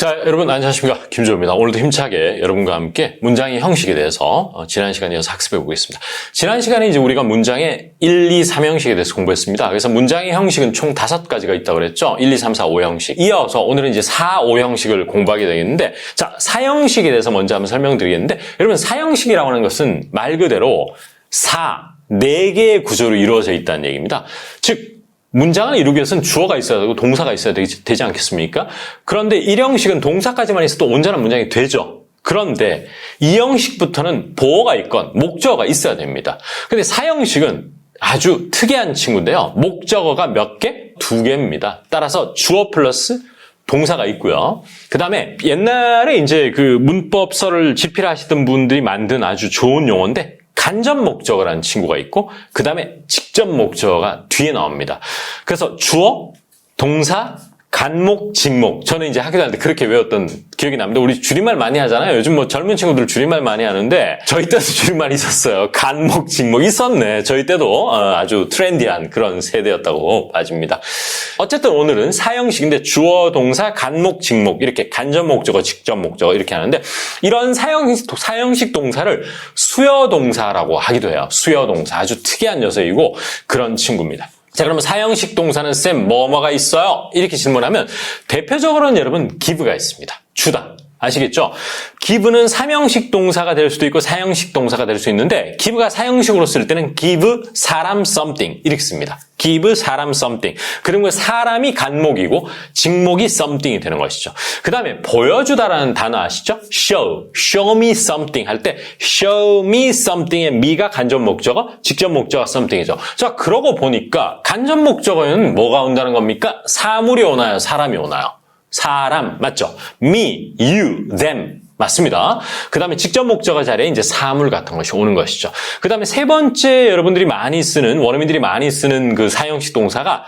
자, 여러분 안녕하십니까? 김조입니다. 오늘도 힘차게 여러분과 함께 문장의 형식에 대해서 지난 시간에 이어서 학습해 보겠습니다. 지난 시간에 이제 우리가 문장의 1, 2, 3형식에 대해서 공부했습니다. 그래서 문장의 형식은 총 5가지가 있다고 그랬죠? 1, 2, 3, 4, 5형식. 이어서 오늘은 이제 4, 5형식을 공부하게 되겠는데, 자, 4형식에 대해서 먼저 한번 설명드리겠는데, 여러분 4형식이라고 하는 것은 말 그대로 4개의 구조로 이루어져 있다는 얘기입니다. 즉, 문장을 이루기 위해서는 주어가 있어야 되고 동사가 있어야 되지 않겠습니까? 그런데 1형식은 동사까지만 있어도 온전한 문장이 되죠. 그런데 2형식부터는 보어가 있건 목적어가 있어야 됩니다. 근데 4형식은 아주 특이한 친구인데요. 목적어가 몇 개? 2개입니다. 따라서 주어 플러스 동사가 있고요. 그 다음에 옛날에 이제 그 문법서를 집필하시던 분들이 만든 아주 좋은 용어인데 간접 목적어라는 친구가 있고 그 다음에 직접 목적어가 뒤에 나옵니다. 그래서 주어, 동사, 간목, 직목. 저는 이제 학교 다닐 때 그렇게 외웠던 기억이 납니다. 우리 줄임말 많이 하잖아요. 요즘 뭐 젊은 친구들 줄임말 많이 하는데 저희 때도 줄임말 있었어요. 간목, 직목 있었네. 저희 때도 아주 트렌디한 그런 세대였다고 봐집니다. 어쨌든 오늘은 4형식인데 주어, 동사, 간목, 직목 이렇게 간접 목적어, 직접 목적어 이렇게 하는데 이런 4형식 동사를 수여 동사라고 하기도 해요. 수여 동사. 아주 특이한 녀석이고 그런 친구입니다. 자, 그러면 4형식 동사는 쌤 뭐가 있어요? 이렇게 질문하면 대표적으로는 여러분 give가 있습니다. 주다. 아시겠죠? give는 3형식 동사가 될 수도 있고 4형식 동사가 될 수 있는데 give가 4형식으로 쓸 때는 give 사람 something 이렇게 씁니다. give 사람 something. 그러면 사람이 간목이고 직목이 something이 되는 것이죠. 그 다음에 보여주다라는 단어 아시죠? show me something 할 때 show me something의 me가 간접 목적어, 직접 목적어 something이죠. 자, 그러고 보니까 간접 목적어는 뭐가 온다는 겁니까? 사물이 오나요? 사람이 오나요? 사람, 맞죠? me, you, them. 맞습니다. 그 다음에 직접 목적어 자리에 이제 사물 같은 것이 오는 것이죠. 그 다음에 세 번째 여러분들이 많이 쓰는, 원어민들이 많이 쓰는 그 4형식 동사가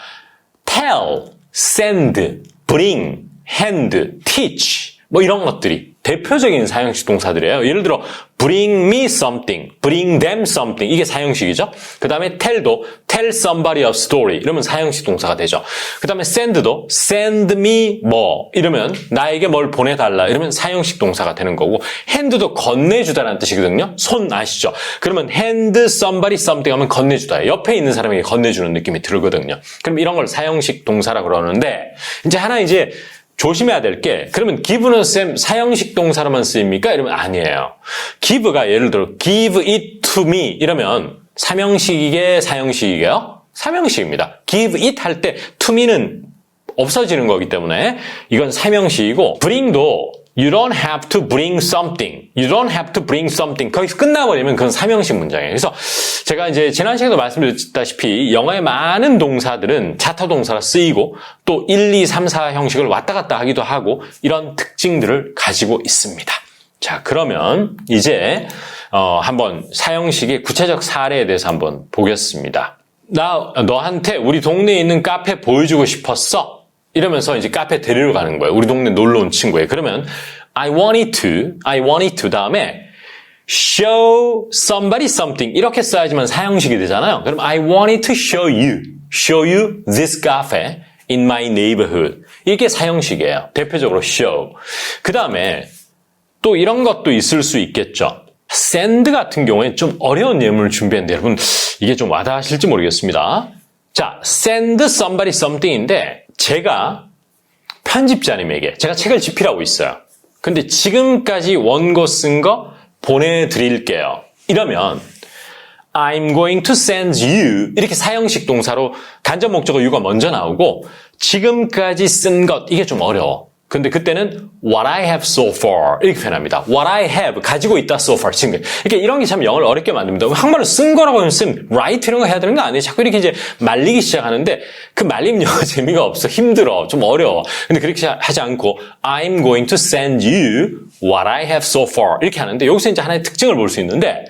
tell, send, bring, hand, teach. 뭐 이런 것들이 대표적인 4형식 동사들이에요. 예를 들어 bring me something, bring them something 이게 4형식이죠. 그 다음에 tell도 tell somebody a story 이러면 4형식 동사가 되죠. 그 다음에 send도 send me 뭐 이러면 나에게 뭘 보내달라 이러면 4형식 동사가 되는 거고 hand도 건네주다라는 뜻이거든요. 손 아시죠? 그러면 hand somebody something 하면 건네주다. 옆에 있는 사람에게 건네주는 느낌이 들거든요. 그럼 이런 걸 4형식 동사라고 그러는데 이제 조심해야 될 게 그러면 give는 쌤 4형식 동사로만 쓰입니까? 이러면 아니에요. give가 예를 들어 give it to me 이러면 3형식이게 4형식이게요? 3형식입니다. give it 할 때 to me는 없어지는 거기 때문에 이건 3형식이고 bring도 you don't have to bring something. You don't have to bring something. 거기서 끝나버리면 그건 3형식 문장이에요. 그래서 제가 이제 지난 시간에도 말씀드렸다시피 영어의 많은 동사들은 자터 동사가 쓰이고 또 1, 2, 3, 4 형식을 왔다 갔다 하기도 하고 이런 특징들을 가지고 있습니다. 자, 그러면 이제 한번 4형식의 구체적 사례에 대해서 한번 보겠습니다. 나 너한테 우리 동네에 있는 카페 보여주고 싶었어. 이러면서 이제 카페 데리러 가는 거예요. 우리 동네 놀러 온 친구예요. 그러면 I wanted to 다음에 show somebody something 이렇게 써야지만 4형식이 되잖아요. 그럼 I wanted to show you this cafe in my neighborhood. 이게 4형식이에요. 대표적으로 show. 그 다음에 또 이런 것도 있을 수 있겠죠. send 같은 경우에 좀 어려운 예문을 준비했는데 여러분 이게 좀 와닿으실지 모르겠습니다. 자, send somebody something인데 제가 편집자님에게 제가 책을 집필하고 있어요. 근데 지금까지 원고 쓴 거 보내드릴게요. 이러면 I'm going to send you 이렇게 4형식 동사로 간접 목적어 you가 먼저 나오고 지금까지 쓴 것 이게 좀 어려워. 근데 그때는 what I have so far 이렇게 표현합니다. what I have 가지고 있다 so far 지금 이렇게 이런 게 참 영어를 어렵게 만듭니다. 한글로 쓴 거라고 하면 쓴 write 이런 거 해야 되는 거 아니에요? 자꾸 이렇게 이제 말리기 시작하는데 그 말림 영어 재미가 없어. 힘들어. 좀 어려워. 근데 그렇게 하지 않고 I'm going to send you what I have so far 이렇게 하는데 여기서 이제 하나의 특징을 볼 수 있는데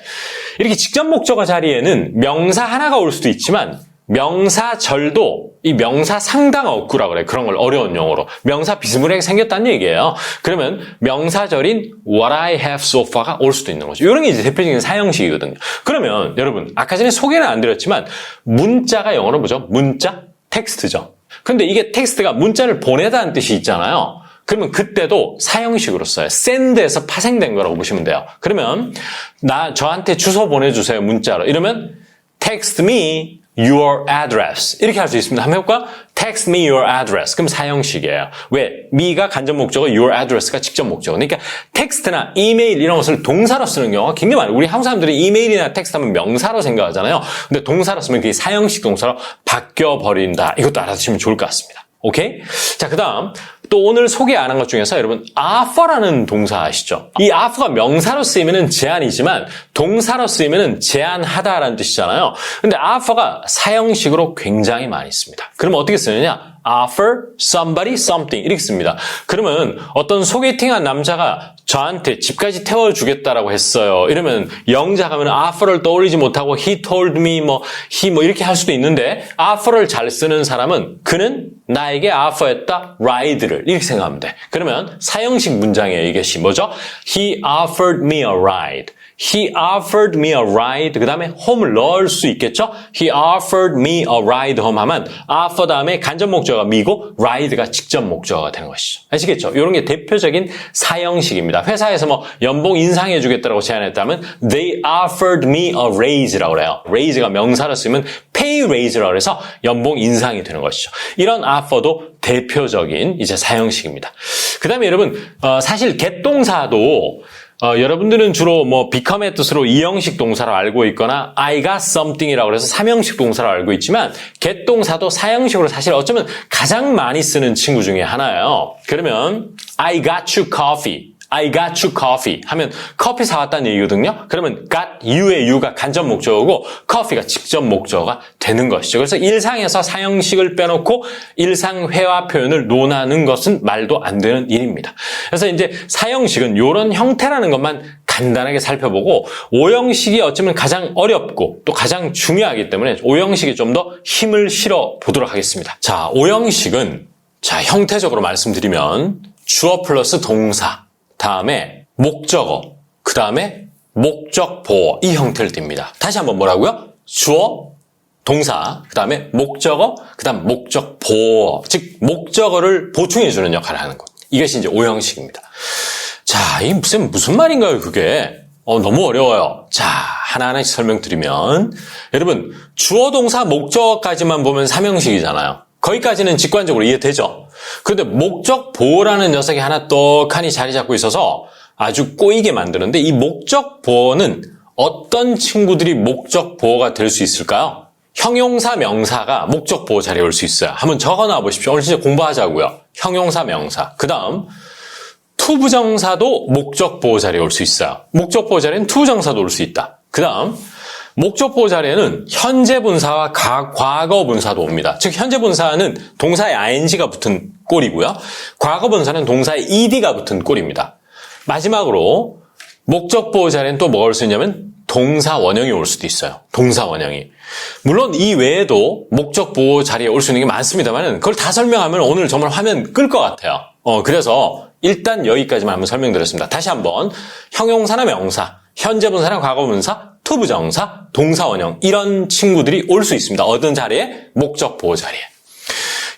이렇게 직접 목적어 자리에는 명사 하나가 올 수도 있지만 명사절도 이 명사 상당 어구라고 그래. 그런 걸 어려운 용어로. 명사 비스무리하게 생겼다는 얘기예요. 그러면 명사절인 what I have so far가 올 수도 있는 거죠. 이런 게 이제 대표적인 4형식이거든요. 그러면 여러분 아까 전에 소개는 안 드렸지만 문자가 영어로 뭐죠? 문자? 텍스트죠. 근데 이게 텍스트가 문자를 보내다는 뜻이 있잖아요. 그러면 그때도 사형식으로 써요. send에서 파생된 거라고 보시면 돼요. 그러면 저한테 주소 보내주세요. 문자로. 이러면 text me your address 이렇게 할 수 있습니다. 한번 해볼까? text me your address. 그럼 사형식이에요. 왜? me가 간접 목적어, your address가 직접 목적어. 그러니까 텍스트나 이메일 이런 것을 동사로 쓰는 경우가 굉장히 많아요. 우리 한국 사람들이 이메일이나 텍스트 하면 명사로 생각하잖아요. 근데 동사로 쓰면 그게 사형식 동사로 바뀌어버린다. 이것도 알아두시면 좋을 것 같습니다. 오케이? 자, 그 다음 또 오늘 소개 안 한 것 중에서 여러분 offer라는 동사 아시죠? 이 offer가 명사로 쓰이면은 제안이지만 동사로 쓰이면은 제안하다라는 뜻이잖아요. 근데 offer가 사형식으로 굉장히 많이 씁니다. 그러면 어떻게 쓰느냐? offer somebody something 이렇게 씁니다. 그러면 어떤 소개팅한 남자가 저한테 집까지 태워주겠다라고 했어요. 이러면 영작 하면 offer를 떠올리지 못하고 he told me he 이렇게 할 수도 있는데 offer를 잘 쓰는 사람은 그는 나에게 offer했다 ride를 이렇게 생각하면 돼. 그러면 사형식 문장이에요. 이것이 뭐죠? He offered me a ride. He offered me a ride. 그 다음에 home을 넣을 수 있겠죠? He offered me a ride home 하면 offer 다음에 간접 목적어가 me고 ride가 직접 목적어가 되는 것이죠. 아시겠죠? 이런 게 대표적인 사형식입니다. 회사에서 연봉 인상해 주겠다고 제안했다면 they offered me a raise라고 그래요. raise가 명사로 쓰면 pay raise라고 해서 연봉 인상이 되는 것이죠. 이런 offer도 대표적인 이제 사형식입니다. 그 다음에 여러분 사실 get 동사도 여러분들은 주로 become의 뜻으로 2형식 동사로 알고 있거나 I got something이라고 해서 3형식 동사로 알고 있지만 get 동사도 4형식으로 사실 어쩌면 가장 많이 쓰는 친구 중에 하나예요. 그러면 I got you coffee. I got you coffee 하면 커피 사왔다는 얘기거든요. 그러면 got you의 you가 간접 목적어고 coffee가 직접 목적어가 되는 것이죠. 그래서 일상에서 사형식을 빼놓고 일상 회화 표현을 논하는 것은 말도 안 되는 일입니다. 그래서 이제 사형식은 이런 형태라는 것만 간단하게 살펴보고 5형식이 어쩌면 가장 어렵고 또 가장 중요하기 때문에 5형식에 좀 더 힘을 실어 보도록 하겠습니다. 자, 5형식은 형태적으로 말씀드리면 주어 플러스 동사 다음에 목적어, 그 다음에 목적 보어 이 형태를 띱니다. 다시 한번 뭐라고요? 주어, 동사, 그 다음에 목적어, 그 다음 목적 보어, 즉 목적어를 보충해주는 역할을 하는 것. 이것이 이제 5형식입니다. 자, 이게 무슨 말인가요, 그게? 너무 어려워요. 자, 하나하나씩 설명드리면 여러분, 주어, 동사, 목적어까지만 보면 3형식이잖아요. 거기까지는 직관적으로 이해되죠? 그런데 목적 보어라는 녀석이 하나 떡하니 자리 잡고 있어서 아주 꼬이게 만드는데 이 목적 보어는 어떤 친구들이 목적 보어가 될 수 있을까요? 형용사, 명사가 목적 보어 자리에 올 수 있어요. 한번 적어놔 보십시오. 오늘 진짜 공부하자고요. 형용사, 명사. 그 다음 투부정사도 목적 보어 자리에 올 수 있어요. 목적 보어 자리에는 투부정사도 올 수 있다. 그 다음 목적 보어 자리에는 현재 분사와 과거 분사도 옵니다. 즉 현재 분사는 동사에 ing가 붙은 꼴이고요. 과거 분사는 동사에 ed가 붙은 꼴입니다. 마지막으로 목적 보어 자리에는 또 뭐가 올 수 있냐면 동사 원형이 올 수도 있어요. 동사 원형이. 물론 이 외에도 목적 보어 자리에 올 수 있는 게 많습니다만 그걸 다 설명하면 오늘 정말 화면 끌 것 같아요. 그래서 일단 여기까지만 한번 설명드렸습니다. 다시 한번 형용사나 명사, 현재 분사나 과거 분사, 투부정사, 동사 원형 이런 친구들이 올 수 있습니다. 어떤 자리에? 목적 보어 자리에.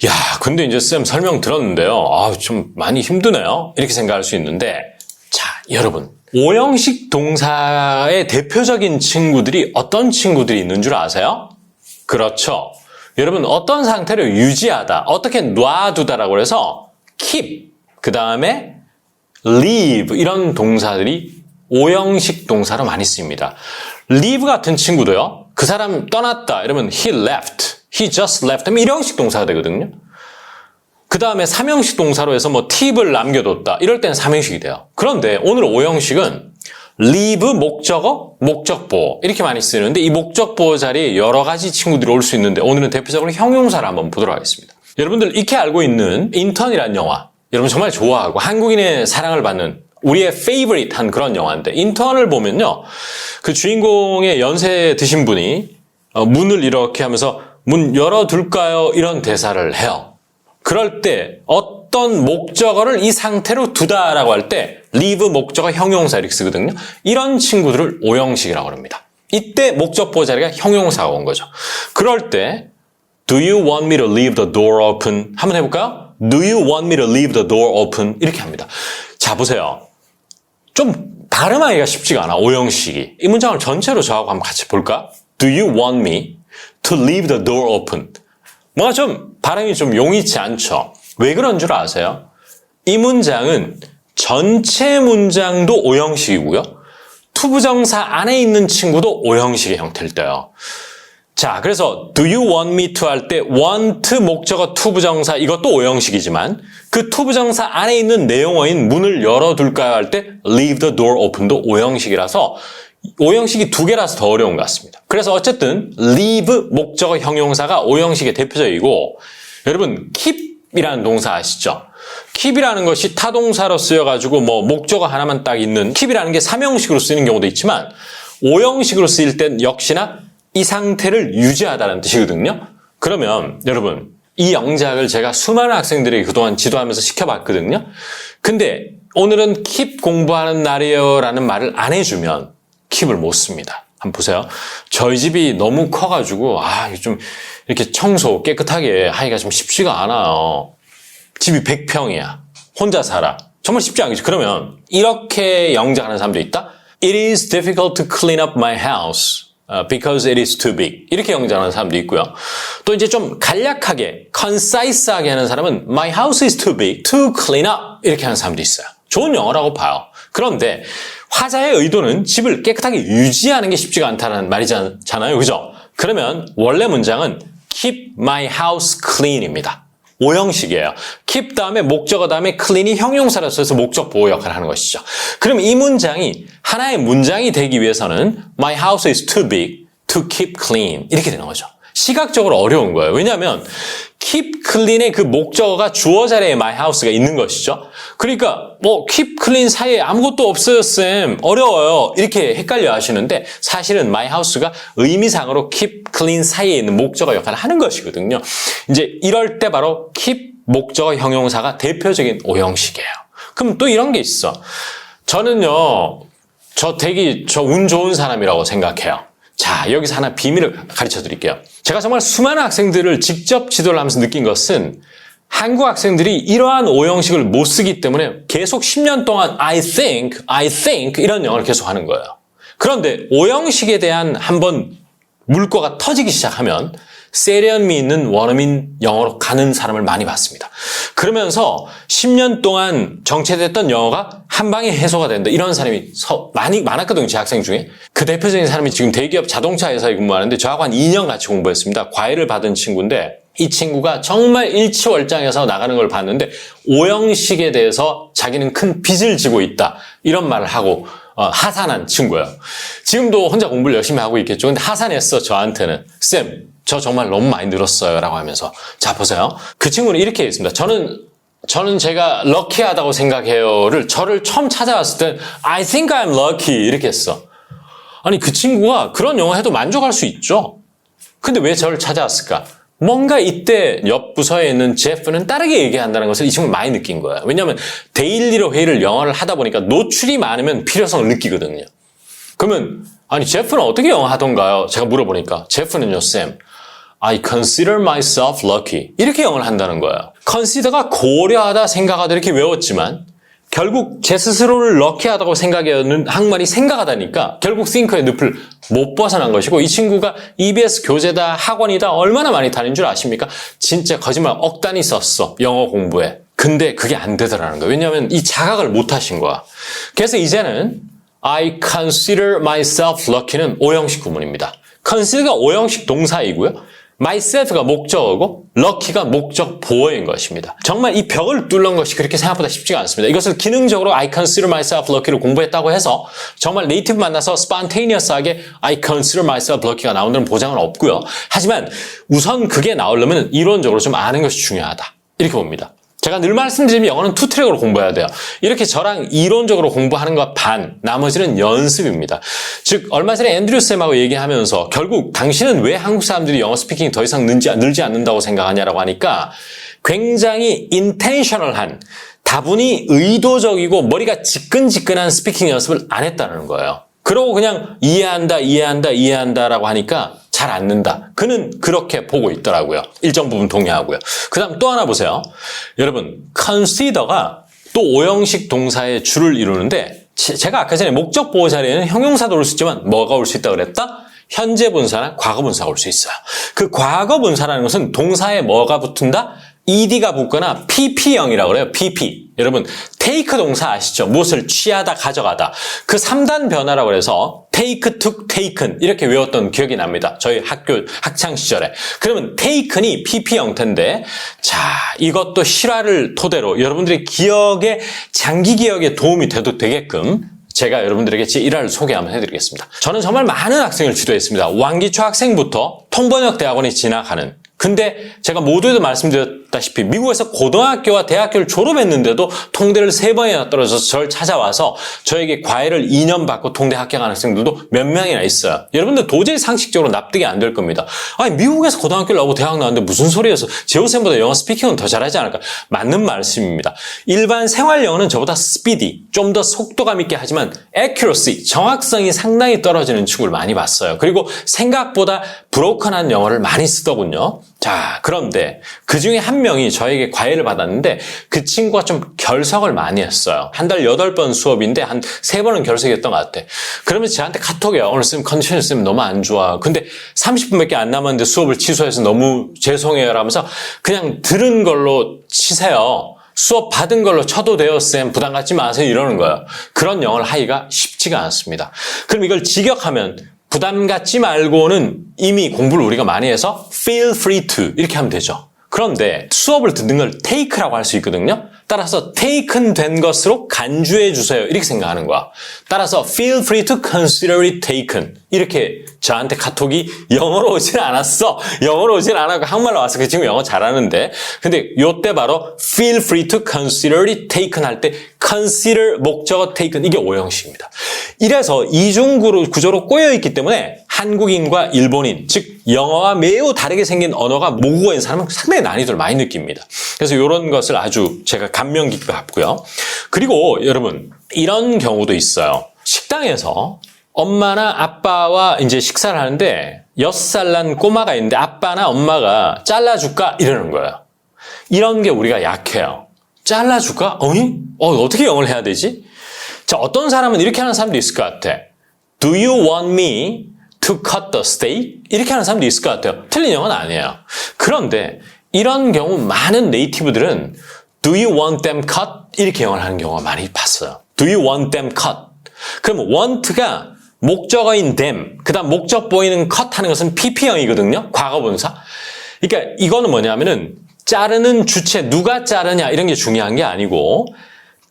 야, 근데 이제 쌤 설명 들었는데요. 좀 많이 힘드네요. 이렇게 생각할 수 있는데 자, 여러분 5형식 동사의 대표적인 친구들이 어떤 친구들이 있는 줄 아세요? 그렇죠. 여러분 어떤 상태를 유지하다, 어떻게 놔두다라고 해서 keep, 그 다음에 leave 이런 동사들이 5형식 동사로 많이 쓰입니다. leave 같은 친구도요. 그 사람 떠났다 이러면 he left, he just left 하면 1형식 동사가 되거든요. 그 다음에 3형식 동사로 해서 팁을 남겨뒀다 이럴 때는 3형식이 돼요. 그런데 오늘 5형식은 leave 목적어, 목적 보어 이렇게 많이 쓰는데 이 목적 보어 자리에 여러 가지 친구들이 올 수 있는데 오늘은 대표적으로 형용사를 한번 보도록 하겠습니다. 여러분들 익히 알고 있는 인턴이라는 영화 여러분 정말 좋아하고 한국인의 사랑을 받는 우리의 페이버릿한 그런 영화인데 인턴을 보면요. 그 주인공의 연세 드신 분이 문을 이렇게 하면서 문 열어둘까요? 이런 대사를 해요. 그럴 때 어떤 목적어를 이 상태로 두다라고 할 때 leave 목적어 형용사 이렇게 쓰거든요. 이런 친구들을 5형식이라고 합니다. 이때 목적 보어 자리가 형용사가 온 거죠. 그럴 때 Do you want me to leave the door open? 한번 해볼까요? Do you want me to leave the door open? 이렇게 합니다. 자, 보세요. 좀 발음하기가 쉽지가 않아, 오형식이. 이 문장을 전체로 저하고 한번 같이 볼까? Do you want me to leave the door open? 뭔가 좀 발음이 좀 용이치 않죠? 왜 그런 줄 아세요? 이 문장은 전체 문장도 오형식이고요. 투부정사 안에 있는 친구도 오형식의 형태일 때요. 자, 그래서 do you want me to 할 때 want 목적어 투부정사 이것도 오형식이지만 그 투부정사 안에 있는 내용어인 문을 열어둘까요 할 때 leave the door open도 오형식이라서 오형식이 두 개라서 더 어려운 것 같습니다. 그래서 어쨌든 leave 목적어 형용사가 오형식의 대표적이고 여러분 keep이라는 동사 아시죠? keep이라는 것이 타동사로 쓰여가지고 뭐 목적어 하나만 딱 있는 keep이라는 게 3형식으로 쓰이는 경우도 있지만 5형식으로 쓰일 땐 역시나 이 상태를 유지하다는 뜻이거든요. 그러면 여러분 이 영작을 제가 수많은 학생들에게 그동안 지도하면서 시켜봤거든요. 근데 오늘은 keep 공부하는 날이에요 라는 말을 안 해주면 keep을 못 씁니다. 한번 보세요. 저희 집이 너무 커가지고 좀 이렇게 청소 깨끗하게 하기가 좀 쉽지가 않아요. 집이 100평이야. 혼자 살아. 정말 쉽지 않겠죠. 그러면 이렇게 영작하는 사람도 있다. It is difficult to clean up my house because it is too big. 이렇게 영작하는 사람도 있고요. 또 이제 좀 간략하게, concise하게 하는 사람은 My house is too big to clean up. 이렇게 하는 사람도 있어요. 좋은 영어라고 봐요. 그런데 화자의 의도는 집을 깨끗하게 유지하는 게 쉽지가 않다는 말이잖아요. 그죠? 그러면 원래 문장은 keep my house clean입니다. 오형식이에요. keep 다음에 목적어 다음에 clean이 형용사로 써서 목적 보호 역할을 하는 것이죠. 그럼 이 문장이 하나의 문장이 되기 위해서는 My house is too big to keep clean 이렇게 되는 거죠. 시각적으로 어려운 거예요. 왜냐하면 keep clean의 그 목적어가 주어 자리에 my house가 있는 것이죠. 그러니까 keep clean 사이에 아무것도 없어요, 쌤. 어려워요. 이렇게 헷갈려 하시는데 사실은 my house가 의미상으로 keep clean 사이에 있는 목적어 역할을 하는 것이거든요. 이제 이럴 때 바로 keep 목적어 형용사가 대표적인 오형식이에요. 그럼 또 이런 게 있어. 저는요, 저 운 좋은 사람이라고 생각해요. 자, 여기서 하나 비밀을 가르쳐 드릴게요. 제가 정말 수많은 학생들을 직접 지도를 하면서 느낀 것은 한국 학생들이 이러한 오형식을 못 쓰기 때문에 계속 10년 동안 I think 이런 영어를 계속 하는 거예요. 그런데 오형식에 대한 한번 물꼬가 터지기 시작하면 세련미 있는 원어민 영어로 가는 사람을 많이 봤습니다. 그러면서 10년 동안 정체됐던 영어가 한 방에 해소가 된다. 이런 사람이 많았거든요. 제 학생 중에. 그 대표적인 사람이 지금 대기업 자동차 회사에 근무하는데 저하고 한 2년 같이 공부했습니다. 과외를 받은 친구인데 이 친구가 정말 일치월장해서 나가는 걸 봤는데 오형식에 대해서 자기는 큰 빚을 지고 있다. 이런 말을 하고 하산한 친구예요. 지금도 혼자 공부를 열심히 하고 있겠죠. 근데 하산했어, 저한테는. 쌤, 저 정말 너무 많이 늘었어요. 라고 하면서. 자, 보세요. 그 친구는 이렇게 했습니다. 저는 제가 럭키하다고 생각해요를 저를 처음 찾아왔을 때 I think I'm lucky 이렇게 했어. 아니, 그 친구가 그런 영어 해도 만족할 수 있죠. 근데 왜 저를 찾아왔을까? 뭔가 이때 옆 부서에 있는 제프는 다르게 얘기한다는 것을 이 친구는 많이 느낀 거예요. 왜냐하면 데일리로 회의를 영어를 하다 보니까 노출이 많으면 필요성을 느끼거든요. 그러면 아니 제프는 어떻게 영어 하던가요? 제가 물어보니까 제프는요, 쌤, I consider myself lucky 이렇게 영어를 한다는 거예요. consider가 고려하다, 생각하다 이렇게 외웠지만 결국 제 스스로를 럭키하다고 생각하는 한국말이 생각하다니까 결국 think의 늪을 못 벗어난 것이고 이 친구가 EBS 교재다 학원이다 얼마나 많이 다닌 줄 아십니까? 진짜 거짓말 억 단위 썼어. 영어 공부에. 근데 그게 안 되더라는 거예요. 왜냐하면 이 자각을 못 하신 거야. 그래서 이제는 I consider myself lucky는 오형식 구문입니다. consider가 오형식 동사이고요. myself가 목적어고 lucky가 목적 보어인 것입니다. 정말 이 벽을 뚫는 것이 그렇게 생각보다 쉽지가 않습니다. 이것을 기능적으로 I consider myself lucky를 공부했다고 해서 정말 네이티브 만나서 spontaneous하게 I consider myself lucky가 나온다는 보장은 없고요. 하지만 우선 그게 나오려면 이론적으로 좀 아는 것이 중요하다. 이렇게 봅니다. 제가 늘 말씀드리면 영어는 투 트랙으로 공부해야 돼요. 이렇게 저랑 이론적으로 공부하는 것 반, 나머지는 연습입니다. 즉 얼마 전에 앤드류 쌤하고 얘기하면서 결국 당신은 왜 한국 사람들이 영어 스피킹이 더 이상 늘지 않는다고 생각하냐라고 하니까 굉장히 인텐셔널한, 다분히 의도적이고 머리가 지끈지끈한 스피킹 연습을 안 했다는 거예요. 그러고 그냥 이해한다라고 하니까 잘 안 는다. 그는 그렇게 보고 있더라고요. 일정 부분 동의하고요. 그 다음 또 하나 보세요. 여러분, consider가 또 오형식 동사의 주를 이루는데 제가 아까 전에 목적 보호 자리에는 형용사도 올 수 있지만 뭐가 올 수 있다고 그랬다? 현재 분사나 과거 분사가 올 수 있어요. 그 과거 분사라는 것은 동사에 뭐가 붙은다? ed가 붙거나 pp형이라고 그래요. pp. 여러분, take 동사 아시죠? 무엇을 취하다, 가져가다. 그 3단 변화라고 해서 take, took, taken 이렇게 외웠던 기억이 납니다. 저희 학창 시절에. 그러면 taken이 pp 형태인데, 자, 이것도 실화를 토대로 여러분들의 기억에, 장기 기억에 도움이 돼도 되게끔 제가 여러분들에게 제 일화를 소개 한번 해드리겠습니다. 저는 정말 많은 학생을 지도했습니다. 왕기초 학생부터 통번역 대학원에 진학하는. 근데 제가 모두에도 말씀드렸다시피 미국에서 고등학교와 대학교를 졸업했는데도 통대를 3번이나 떨어져서 저를 찾아와서 저에게 과외를 2년 받고 통대 합격한 학생들도 몇 명이나 있어요. 여러분들 도저히 상식적으로 납득이 안 될 겁니다. 아니 미국에서 고등학교를 나오고 대학 나왔는데 무슨 소리여서 제호쌤보다 영어 스피킹은 더 잘하지 않을까? 맞는 말씀입니다. 일반 생활 영어는 저보다 스피디, 좀 더 속도감 있게 하지만 accuracy, 정확성이 상당히 떨어지는 친구를 많이 봤어요. 그리고 생각보다 브로큰한 영어를 많이 쓰더군요. 자, 그런데 그 중에 한 명이 저에게 과외를 받았는데 그 친구가 좀 결석을 많이 했어요. 한 달 8번 수업인데 한 3번은 결석했던 것 같아. 그러면 저한테 카톡이에요. 오늘 쌤 컨디션이 쌤 너무 안 좋아. 근데 30분밖에 안 남았는데 수업을 취소해서 너무 죄송해요 라면서 그냥 들은 걸로 치세요. 수업 받은 걸로 쳐도 돼요, 쌤. 부담 갖지 마세요. 이러는 거예요. 그런 영어를 하기가 쉽지가 않습니다. 그럼 이걸 직역하면 부담 갖지 말고는 이미 공부를 우리가 많이 해서 feel free to 이렇게 하면 되죠. 그런데 수업을 듣는 걸 take라고 할 수 있거든요. 따라서 taken 된 것으로 간주해 주세요. 이렇게 생각하는 거야. 따라서 feel free to consider it taken. 이렇게 저한테 카톡이 영어로 오진 않았어. 영어로 오진 않았고 한국말로 와서 그 친구 영어 잘하는데. 근데 요때 바로 feel free to consider it taken 할 때 consider 목적어 taken 이게 오형식입니다. 이래서 이중 구조로 꼬여있기 때문에 한국인과 일본인, 즉 영어와 매우 다르게 생긴 언어가 모국어인 사람은 상당히 난이도를 많이 느낍니다. 그래서 이런 것을 아주 제가 감명 깊게 봤고요. 그리고 여러분 이런 경우도 있어요. 식당에서 엄마나 아빠와 이제 식사를 하는데 6살 난 꼬마가 있는데 아빠나 엄마가 잘라줄까? 이러는 거예요. 이런 게 우리가 약해요. 잘라줄까? 어떻게 영어를 해야 되지? 자, 어떤 사람은 이렇게 하는 사람도 있을 것 같아. Do you want me to cut the steak? 이렇게 하는 사람도 있을 것 같아요. 틀린 영어는 아니에요. 그런데 이런 경우 많은 네이티브들은 Do you want them cut? 이렇게 영어를 하는 경우가 많이 봤어요. Do you want them cut? 그럼 want가 목적어인 them, 그 다음 목적 보이는 cut 하는 것은 pp형이거든요. 과거분사. 그러니까 이거는 뭐냐면은 자르는 주체, 누가 자르냐 이런 게 중요한 게 아니고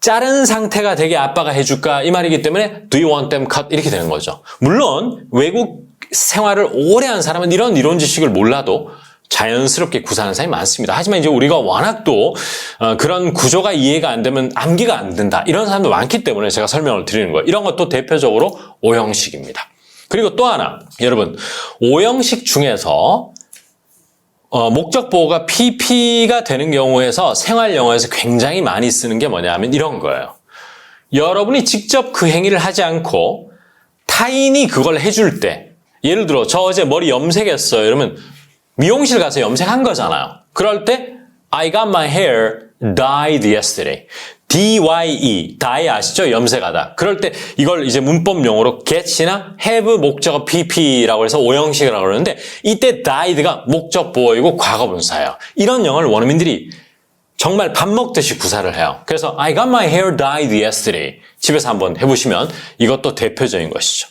자른 상태가 되게 아빠가 해줄까 이 말이기 때문에 Do you want them cut? 이렇게 되는 거죠. 물론 외국 생활을 오래 한 사람은 이런 이론 지식을 몰라도 자연스럽게 구사하는 사람이 많습니다. 하지만 이제 우리가 워낙 또 그런 구조가 이해가 안 되면 암기가 안 된다. 이런 사람도 많기 때문에 제가 설명을 드리는 거예요. 이런 것도 대표적으로 오형식입니다. 그리고 또 하나, 여러분 오형식 중에서 목적 보호가 PP가 되는 경우에서 생활 영어에서 굉장히 많이 쓰는 게 뭐냐 하면 이런 거예요. 여러분이 직접 그 행위를 하지 않고 타인이 그걸 해줄 때, 예를 들어 저 어제 머리 염색했어요. 이러면 미용실 가서 염색한 거잖아요. 그럴 때 I got my hair dyed yesterday. dye, dye 아시죠? 염색하다. 그럴 때 이걸 이제 문법 용어로 get이나 have 목적어 pp라고 해서 오형식이라고 그러는데 이때 dyed가 목적 보어이고 과거분사예요. 이런 영어를 원어민들이 정말 밥 먹듯이 구사를 해요. 그래서 I got my hair dyed yesterday. 집에서 한번 해보시면 이것도 대표적인 것이죠.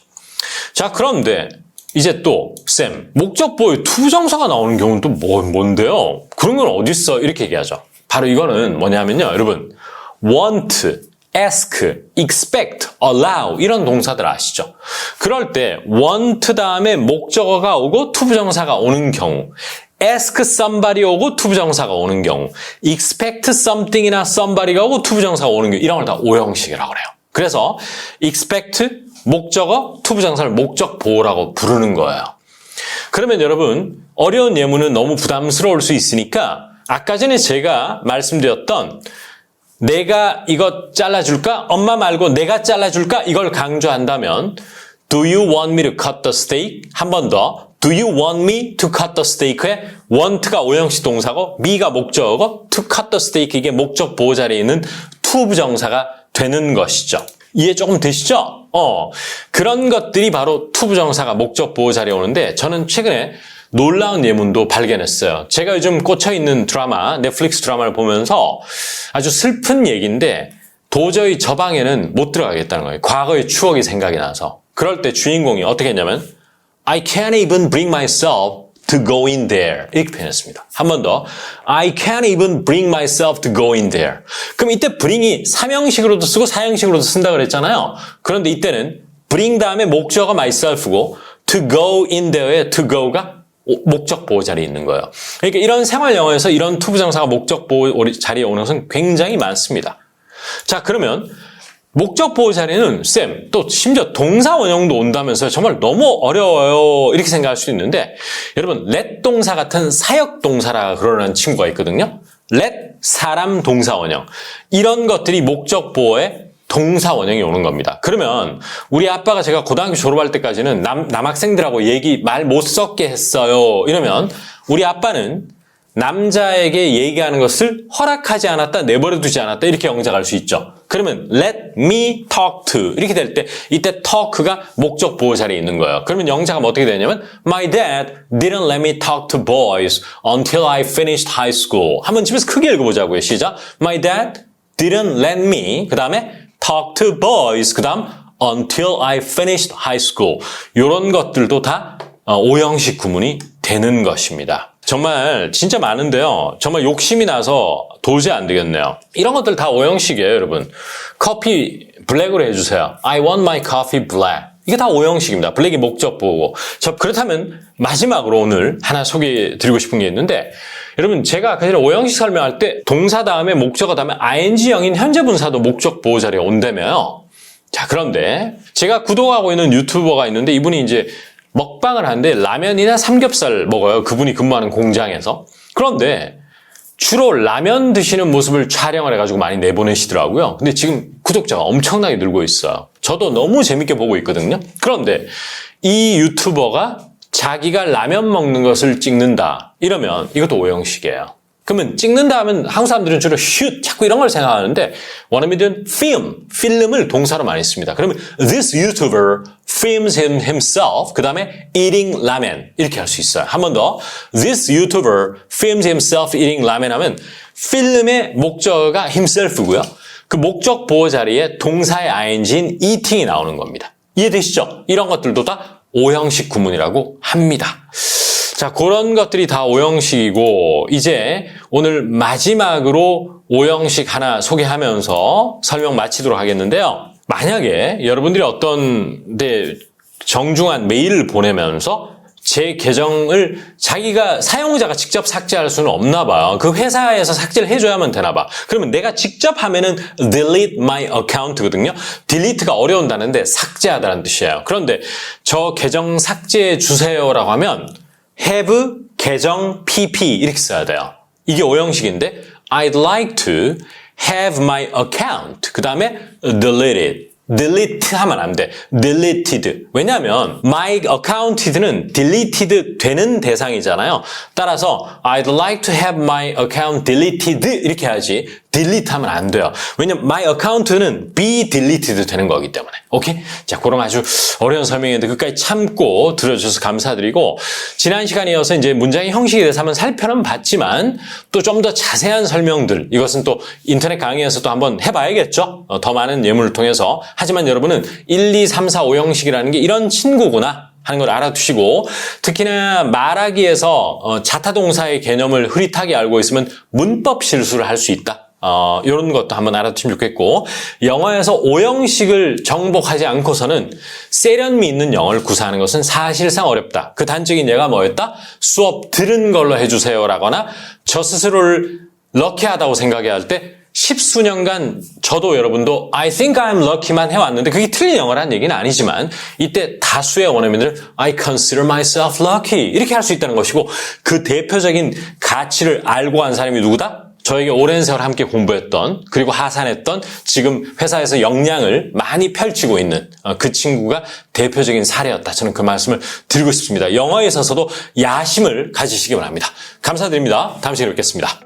자, 그런데 이제 또 쌤, 목적 보어의 투부정사가 나오는 경우는 또 뭔데요? 그런 건 어딨어? 이렇게 얘기하죠. 바로 이거는 뭐냐면요. 여러분 want, ask, expect, allow 이런 동사들 아시죠? 그럴 때 want 다음에 목적어가 오고 투부정사가 오는 경우, ask somebody 오고 투부정사가 오는 경우, expect something이나 somebody가 오고 투부정사가 오는 경우 이런 걸 다 오형식이라고 그래요. 그래서 expect, 목적어, 투부정사를 목적 보호라고 부르는 거예요. 그러면 여러분 어려운 예문은 너무 부담스러울 수 있으니까 아까 전에 제가 말씀드렸던 내가 이거 잘라줄까? 엄마 말고 내가 잘라줄까? 이걸 강조한다면 Do you want me to cut the steak? 한 번 더. Do you want me to cut the steak에 want가 오형식 동사고 me가 목적어고 to cut the steak 이게 목적 보호 자리에 있는 to 부정사가 되는 것이죠. 이해 조금 되시죠? 그런 것들이 바로 to 부정사가 목적 보호 자리에 오는데 저는 최근에 놀라운 예문도 발견했어요. 제가 요즘 꽂혀있는 드라마, 넷플릭스 드라마를 보면서 아주 슬픈 얘기인데 도저히 저 방에는 못 들어가겠다는 거예요. 과거의 추억이 생각이 나서. 그럴 때 주인공이 어떻게 했냐면 I can't even bring myself to go in there. 이렇게 표현했습니다. 한 번 더. I can't even bring myself to go in there. 그럼 이때 bring이 3형식으로도 쓰고 4형식으로도 쓴다 그랬잖아요. 그런데 이때는 bring 다음에 목적어가 myself고 to go in there의 to go가 목적 보호 자리에 있는 거예요. 그러니까 이런 생활 영어에서 이런 to 부정사가 목적 보호 자리에 오는 것은 굉장히 많습니다. 자, 그러면 목적 보호 자리는 쌤, 또 심지어 동사 원형도 온다면서요. 정말 너무 어려워요. 이렇게 생각할 수도 있는데 여러분, let 동사 같은 사역 동사라 그러는 친구가 있거든요. let 사람 동사 원형. 이런 것들이 목적 보호의 동사 원형이 오는 겁니다. 그러면 우리 아빠가 제가 고등학교 졸업할 때까지는 남학생들하고 말 못 섞게 했어요. 이러면 우리 아빠는 남자에게 얘기하는 것을 허락하지 않았다, 내버려 두지 않았다 이렇게 영작할 수 있죠. 그러면 let me talk to 이렇게 될 때 이때 talk가 목적 보호 자리에 있는 거예요. 그러면 영작하면 어떻게 되냐면 My dad didn't let me talk to boys until I finished high school. 한번 집에서 크게 읽어보자고요. 시작. My dad didn't let me 그 다음에 talk to boys 그 다음 until I finished high school. 이런 것들도 다 오형식 구문이 되는 것입니다. 정말 진짜 많은데요. 정말 욕심이 나서 도저히 안 되겠네요. 이런 것들 다 오형식이에요, 여러분. 커피 블랙으로 해주세요. I want my coffee black. 이게 다 오형식입니다. 블랙이 목적 보호고. 그렇다면 마지막으로 오늘 하나 소개해드리고 싶은 게 있는데 여러분, 제가 아까 전에 오형식 설명할 때 동사 다음에 목적어 다음에 ing형인 현재 분사도 목적 보호 자리에 온다며요. 자, 그런데 제가 구독하고 있는 유튜버가 있는데 이분이 이제 먹방을 하는데 라면이나 삼겹살 먹어요. 그분이 근무하는 공장에서. 그런데 주로 라면 드시는 모습을 촬영을 해가지고 많이 내보내시더라고요. 근데 지금 구독자가 엄청나게 늘고 있어요. 저도 너무 재밌게 보고 있거든요. 그런데 이 유튜버가 자기가 라면 먹는 것을 찍는다. 이러면 이것도 오형식이에요. 그러면 찍는다 하면 한국 사람들은 주로 슛, 자꾸 이런 걸 생각하는데 원어민들은 필름을 동사로 많이 씁니다. 그러면 this YouTuber films himself 그 다음에 eating ramen 이렇게 할 수 있어요. 한 번 더 this YouTuber films himself eating ramen 하면 필름의 목적어가 himself고요. 그 목적 보호 자리에 동사의 ing인 eating이 나오는 겁니다. 이해되시죠? 이런 것들도 다 오형식 구문이라고 합니다. 자, 그런 것들이 다 오형식이고 이제 오늘 마지막으로 오형식 하나 소개하면서 설명 마치도록 하겠는데요. 만약에 여러분들이 어떤 정중한 메일을 보내면서 제 계정을 자기가 사용자가 직접 삭제할 수는 없나 봐요. 그 회사에서 삭제를 해줘야만 되나 봐. 그러면 내가 직접 하면은 delete my account거든요. delete가 어려운 단어인데 삭제하다는 뜻이에요. 그런데 저 계정 삭제해 주세요라고 하면 have 계정 pp 이렇게 써야 돼요. 이게 오형식인데 I'd like to have my account 그 다음에 deleted delete 하면 안 돼. deleted. 왜냐하면 my accounted는 deleted 되는 대상이잖아요. 따라서 I'd like to have my account deleted 이렇게 해야지 delete 하면 안 돼요. 왜냐면 my account는 be deleted 되는 거기 때문에. 오케이? 자, 그런 아주 어려운 설명인데 끝까지 참고 들어주셔서 감사드리고 지난 시간에 이어서 이제 문장의 형식에 대해서 한번 살펴는 봤지만 또 좀 더 자세한 설명들 이것은 또 인터넷 강의에서 또 한번 해봐야겠죠? 더 많은 예문을 통해서. 하지만 여러분은 1, 2, 3, 4, 5형식이라는 게 이런 친구구나 하는 걸 알아두시고 특히나 말하기에서 자타동사의 개념을 흐릿하게 알고 있으면 문법 실수를 할 수 있다. 이런 것도 한번 알아두시면 좋겠고 영어에서 오형식을 정복하지 않고서는 세련미 있는 영어를 구사하는 것은 사실상 어렵다. 그 단적인 예가 뭐였다? 수업 들은 걸로 해주세요 라거나 저 스스로를 럭키하다고 생각해야 할 때 10수년간 저도 여러분도 I think I'm lucky만 해왔는데 그게 틀린 영어라는 얘기는 아니지만 이때 다수의 원어민들은 I consider myself lucky 이렇게 할 수 있다는 것이고 그 대표적인 가치를 알고 한 사람이 누구다? 저에게 오랜 세월 함께 공부했던 그리고 하산했던 지금 회사에서 역량을 많이 펼치고 있는 그 친구가 대표적인 사례였다. 저는 그 말씀을 드리고 싶습니다. 영어에 있어서도 야심을 가지시기 바랍니다. 감사드립니다. 다음 시간에 뵙겠습니다.